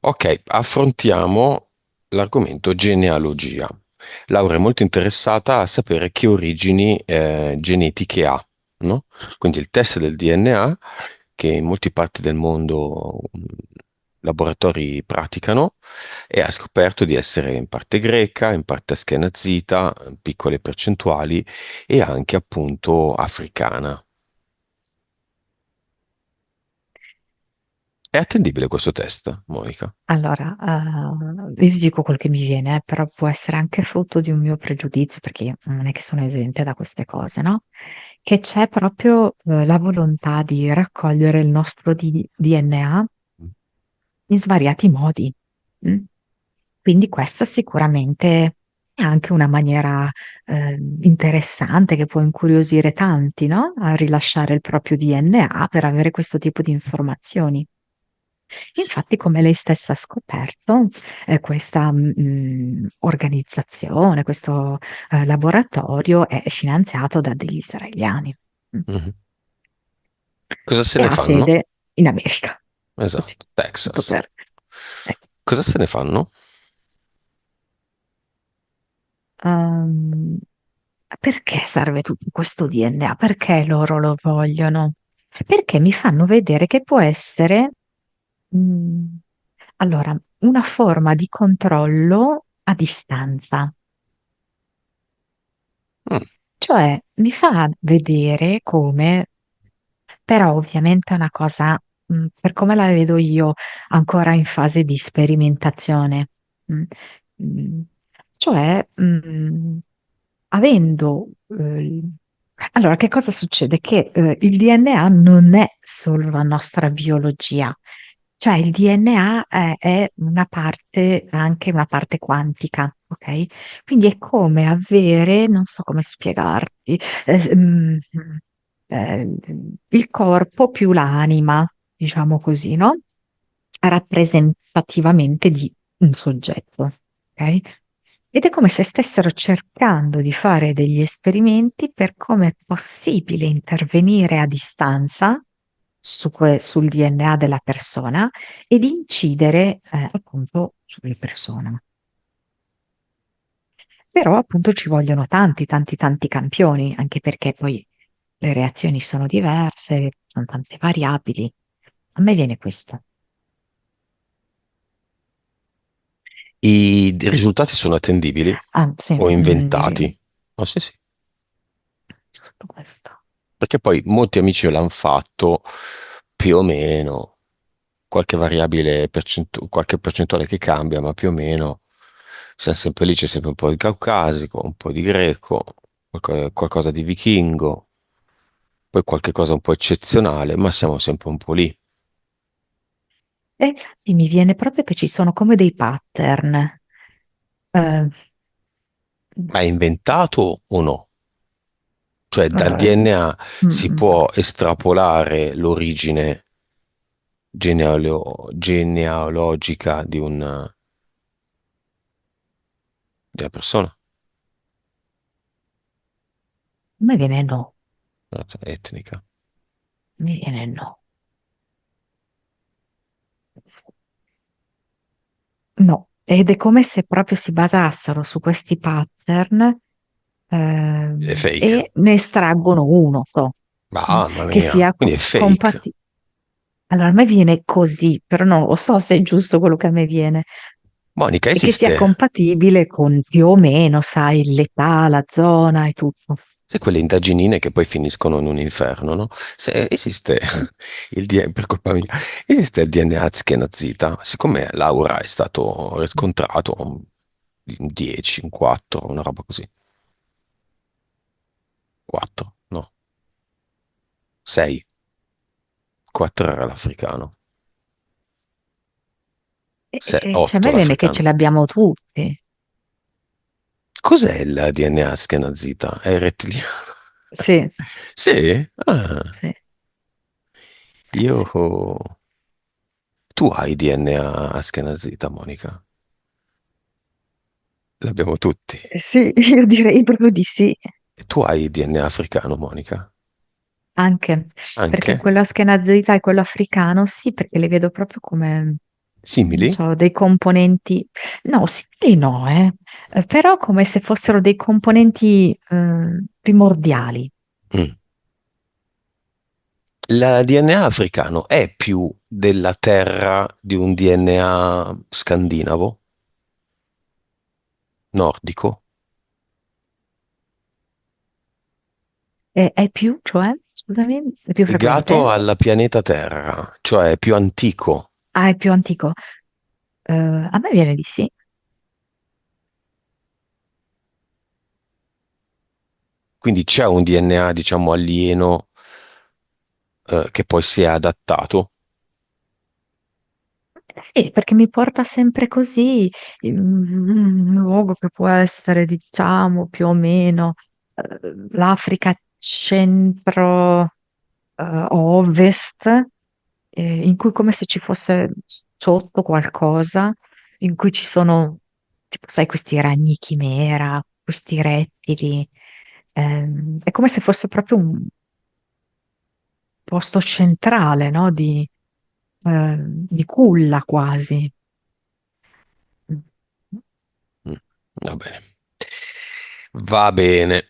Ok, affrontiamo l'argomento genealogia. Laura è molto interessata a sapere che origini genetiche ha, no? Quindi il test del DNA, che in molte parti del mondo laboratori praticano, e ha scoperto di essere in parte greca, in parte askenazita, piccole percentuali, e anche appunto africana. È attendibile questo test, Monica? Allora, io ti dico quel che mi viene, però può essere anche frutto di un mio pregiudizio, perché io non è che sono esente da queste cose, no? Che c'è proprio la volontà di raccogliere il nostro DNA in svariati modi. Mm? Quindi questa sicuramente è anche una maniera interessante che può incuriosire tanti, no? A rilasciare il proprio DNA per avere questo tipo di informazioni. Infatti, come lei stessa ha scoperto, questa organizzazione, questo laboratorio è finanziato da degli israeliani Mhm. Cosa se e ne ha fanno? sede in America. Così, Esatto, tanto Texas. per... eh. Cosa se ne fanno? Ehm, perché serve tutto questo DNA? Perché loro lo vogliono? Perché mi fanno vedere che può essere, mh, allora, una forma di controllo a distanza. Mm, Cioè, mi fa vedere come, però ovviamente è una cosa, per come la vedo io, ancora in fase di sperimentazione. Mm, mm, Cioè, avendo... allora, che cosa succede? Che il DNA non è solo la nostra biologia, cioè il DNA è una parte, anche una parte quantica, ok? Quindi è come avere, non so come spiegarti, eh, mm, eh, il corpo più l'anima, diciamo così, no? Rappresentativamente di un soggetto, ok? Ed è come se stessero cercando di fare degli esperimenti per come è possibile intervenire a distanza sul DNA della persona ed incidere appunto sulle persone. Però appunto ci vogliono tanti, tanti, tanti campioni, anche perché poi le reazioni sono diverse, sono tante variabili. A me viene questo. I risultati sono attendibili Ah, sì, o mi viene inventati? Oh, sì, sì. giusto questo. Perché poi molti amici l'hanno fatto più o meno, qualche variabile, qualche percentuale che cambia, ma più o meno siamo sempre lì, c'è sempre un po' di caucasico, un po' di greco, qualcosa di vichingo, poi qualche cosa un po' eccezionale, ma siamo sempre un po' lì. E infatti mi viene proprio che ci sono come dei pattern. Eh, Ma è inventato o no? Cioè dal allora, DNA mm, si mm. può estrapolare l'origine genealogica di una persona, A me viene no, cioè, etnica. mi viene no. No, ed è come se proprio si basassero su questi pattern È fake. e ne estraggono uno, Mamma che mia, sia quindi è fake. compatibile. Allora, a me viene così, però non lo so se è giusto quello che a me viene, Monica, e che sia esiste? compatibile con più o meno, sai, l'età, la zona e tutto. Sai quelle indaginine che poi finiscono in un inferno, no? Se esiste per colpa mia, esiste il DNA Ashkenazita, siccome Laura è stato riscontrato in 10, in 4, una roba così. 4, no, 6, 4 era l'africano, Cioè, a 8 me viene che ce l'africano. l'abbiamo tutti. Cos'è il DNA Ashkenazita? È rettiliano? Sì, Sì? Ah, sì, io... sì. Tu hai DNA Ashkenazita, Monica? L'abbiamo tutti. Sì, io direi proprio di sì. E tu hai DNA africano, Monica? Anche perché Anche? quello askenazita e quello africano, sì, perché li vedo proprio come. Simili? C'ho dei componenti, no, simili no, però come se fossero dei componenti primordiali. Mm. Il DNA africano è più della terra di un DNA scandinavo, nordico, È più, cioè, scusami, è più legato frequente? al pianeta Terra, cioè è più antico. Ah, è più antico. A me viene di sì. Quindi c'è un DNA, diciamo, alieno, che poi si è adattato. Sì, perché mi porta sempre così in un luogo che può essere, diciamo, più o meno l'Africa centro ovest, in cui come se ci fosse sotto qualcosa, in cui ci sono, tipo, sai, questi ragni chimera, questi rettili. È come se fosse proprio un posto centrale, no? Di culla quasi. Mm, va bene. Va bene.